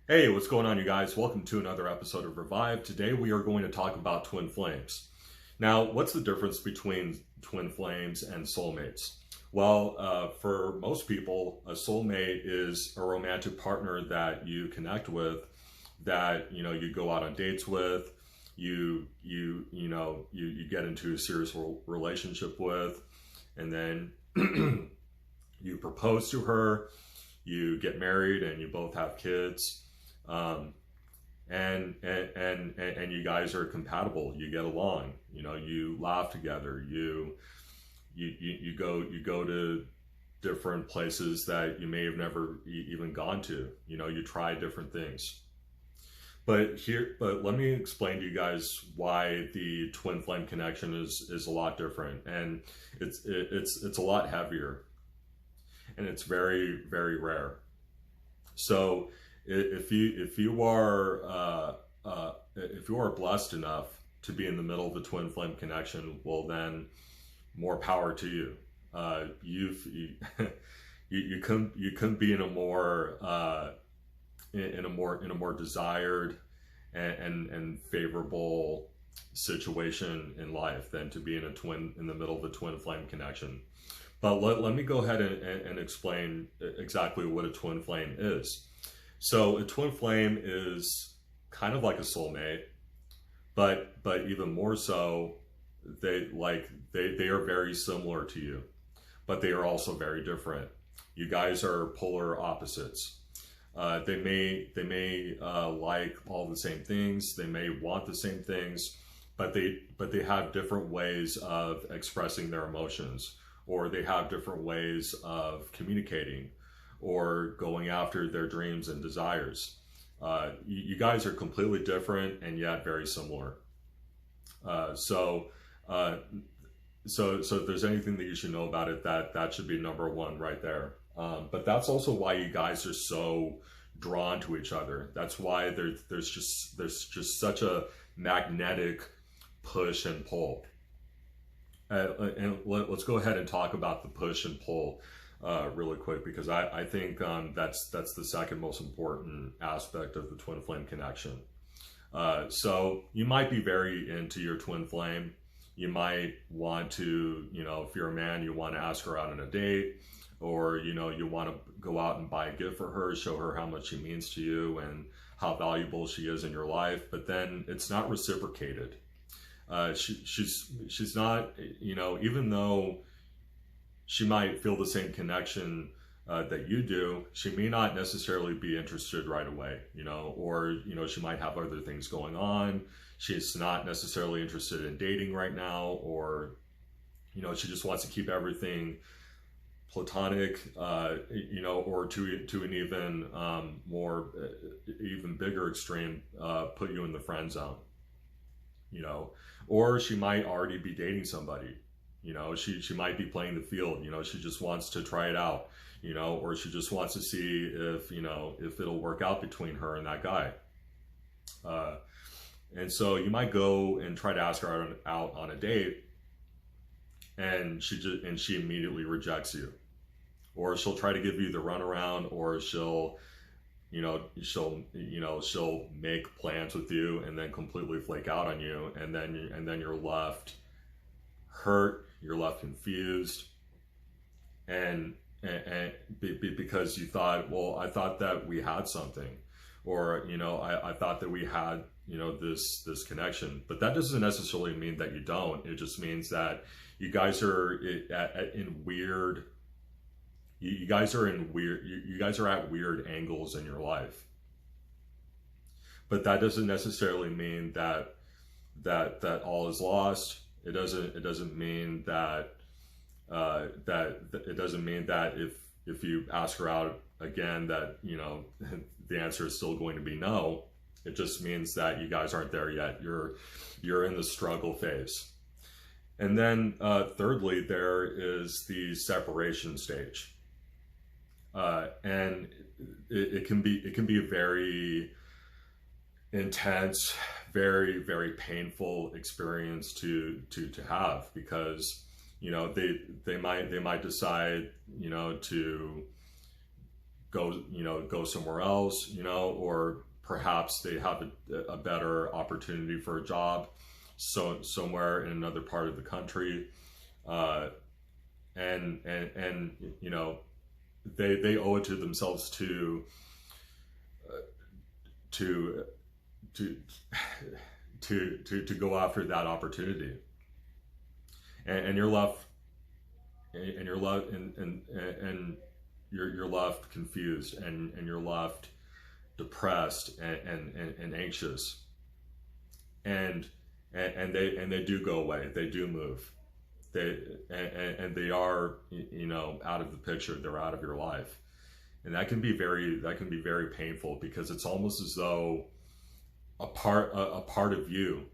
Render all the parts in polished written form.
Hey, what's going on, you guys? Welcome to another episode of Revive. Today we are going to talk about twin flames. Now, what's the difference between twin flames and soulmates? Well, for most people, a soulmate is a romantic partner that you connect with, that you go out on dates with, you get into a serious relationship with, and then you propose to her, you get married, and you both have kids. Um, and you guys are compatible, you get along, you laugh together, you go to different places that you may have never even gone to, you try different things. But let me explain to you guys why the twin flame connection is a lot different, and it's a lot heavier, and it's very, very rare. So if you are blessed enough to be in the middle of a twin flame connection, well then, more power to you. You couldn't be in a more in a more desired and favorable situation in life than to be in the middle of a twin flame connection. But let me go ahead and explain exactly what a twin flame is. So a twin flame is kind of like a soulmate, but even more so, they are very similar to you, but they are also very different. You guys are polar opposites. They may like all the same things. They may want the same things, but they have different ways of expressing their emotions, or they have different ways of communicating, or going after their dreams and desires. You guys are completely different and yet very similar. Uh, so, uh, so if there's anything that you should know about it, that should be number one right there. But that's also why you guys are so drawn to each other. That's why there's just such a magnetic push and pull. And let's go ahead and talk about the push and pull really quick, because I think that's the second most important aspect of the twin flame connection. So you might be very into your twin flame. You might want to, if you're a man, you want to ask her out on a date, or, you want to go out and buy a gift for her, show her how much she means to you and how valuable she is in your life. But then it's not reciprocated. She's not, even though she might feel the same connection that you do, she may not necessarily be interested right away, or, she might have other things going on. She's not necessarily interested in dating right now, or, she just wants to keep everything platonic, or to an even more, even bigger extreme, put you in the friend zone, you know, or she might already be dating somebody. She might be playing the field. She just wants to try it out. Or she just wants to see if it'll work out between her and that guy. Uh, and so you might go and try to ask her out on a date, and she immediately rejects you, or she'll try to give you the runaround, or she'll make plans with you and then completely flake out on you, and then you're left hurt, you're left confused, and because you thought, well, I thought that we had something, or I thought that we had this connection. But that doesn't necessarily mean that you don't. It just means that you guys are in weird, you guys are in weird, you guys are at weird angles in your life. But that doesn't necessarily mean that all is lost. It doesn't mean that it doesn't mean that if you ask her out again, that the answer is still going to be no. It just means that you guys aren't there yet. You're in the struggle phase. And then thirdly, there is the separation stage, and it can be a very intense, very, very painful experience to have, because they might decide to go somewhere else, or perhaps they have a better opportunity for a job somewhere in another part of the country, and they owe it to themselves to go after that opportunity, and you're left you're left confused, and you're left depressed and anxious, and they do go away, they do move, they are out of the picture, they're out of your life. And that can be very painful, because it's almost as though a part of you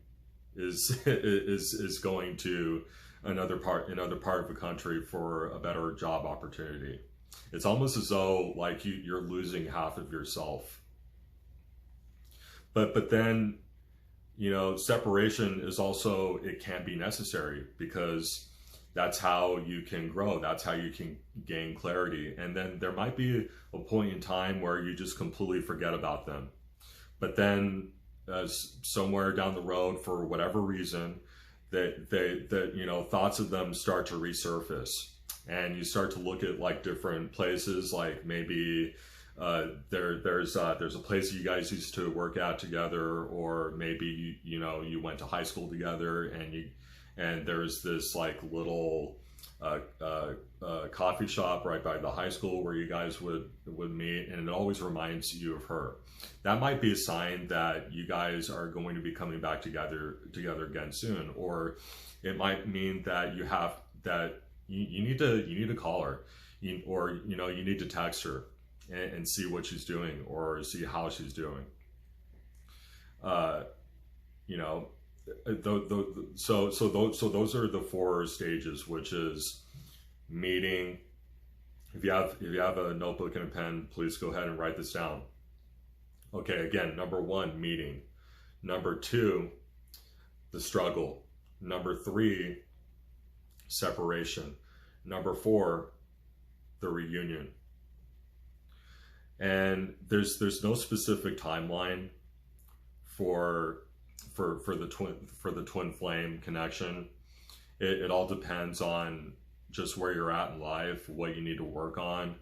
is going to another part of the country for a better job opportunity. It's almost as though like you're losing half of yourself. But then, separation is also, it can be necessary, because that's how you can grow. That's how you can gain clarity. And then there might be a point in time where you just completely forget about them. But then somewhere down the road, for whatever reason, that thoughts of them start to resurface, and you start to look at like different places, like maybe there's a place you guys used to work at together, or maybe you went to high school together, and there's this like little coffee shop right by the high school where you guys would meet, and it always reminds you of her. That might be a sign that you guys are going to be coming back together again soon. Or it might mean that you need to call her, or you need to text her and see what she's doing, or see how she's doing. So those are the 4 stages, which is meeting. If you have a notebook and a pen, please go ahead and write this down. Okay, again, number 1, meeting. Number 2, the struggle. Number 3, separation. Number 4, the reunion. And there's no specific timeline for the twin flame connection. It all depends on just where you're at in life, what you need to work on.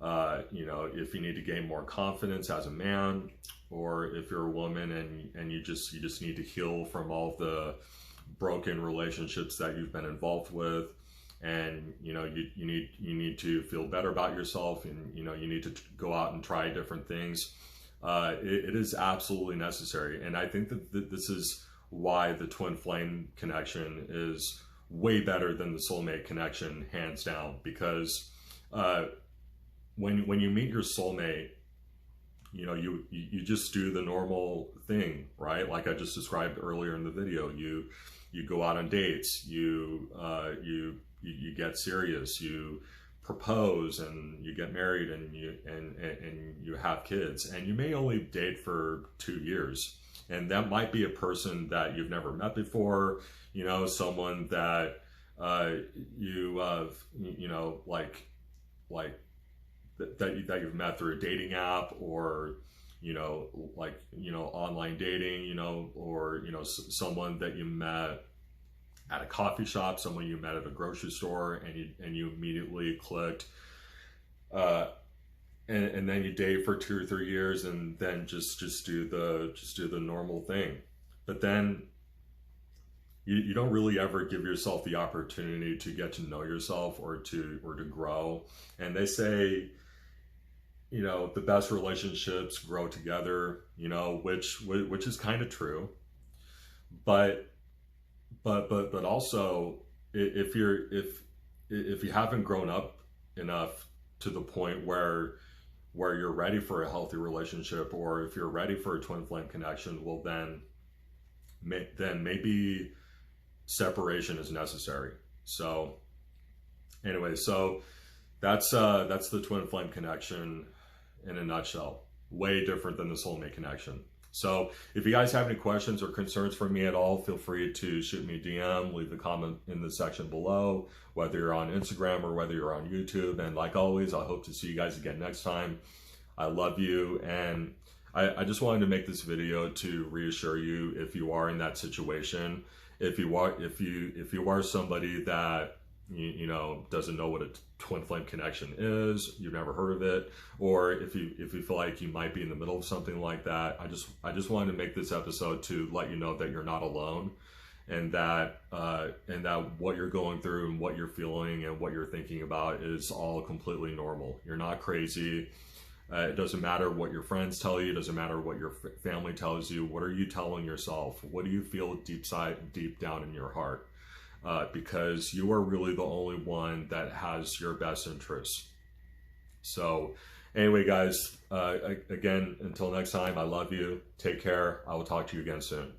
If you need to gain more confidence as a man, or if you're a woman and you just need to heal from all the broken relationships that you've been involved with, and you need to feel better about yourself, and you need to go out and try different things. It is absolutely necessary, and I think that this is why the twin flame connection is way better than the soulmate connection, hands down. Because when you meet your soulmate, you just do the normal thing, right? Like I just described earlier in the video. You go out on dates, you get serious, you propose, and you get married, and you have kids, and you may only date for 2 years, and that might be a person that you've never met before, someone that you that you've met through a dating app, or online dating, or someone that you met at a coffee shop, someone you met at a grocery store, and you immediately clicked, and then you date for 2 or 3 years, and then just do the normal thing. But then you don't really ever give yourself the opportunity to get to know yourself, or to grow. And they say, the best relationships grow together, which is kind of true. But also, if you haven't grown up enough to the point where you're ready for a healthy relationship, or if you're ready for a twin flame connection, well then maybe separation is necessary. So anyway, so that's the twin flame connection in a nutshell. Way different than the soulmate connection. So if you guys have any questions or concerns for me at all, feel free to shoot me a DM, leave a comment in the section below, whether you're on Instagram or whether you're on YouTube. And like always, I hope to see you guys again next time. I love you, and I just wanted to make this video to reassure you if you are in that situation, if you are somebody that you know doesn't know what a twin flame connection is, you've never heard of it, or if you feel like you might be in the middle of something like that, I just wanted to make this episode to let you know that you're not alone, and that what you're going through and what you're feeling and what you're thinking about is all completely normal. You're not crazy. It doesn't matter what your friends tell you. It doesn't matter what your family tells you. What are you telling yourself? What do you feel deep down in your heart? Because you are really the only one that has your best interests. So anyway, guys, again, until next time, I love you. Take care. I will talk to you again soon.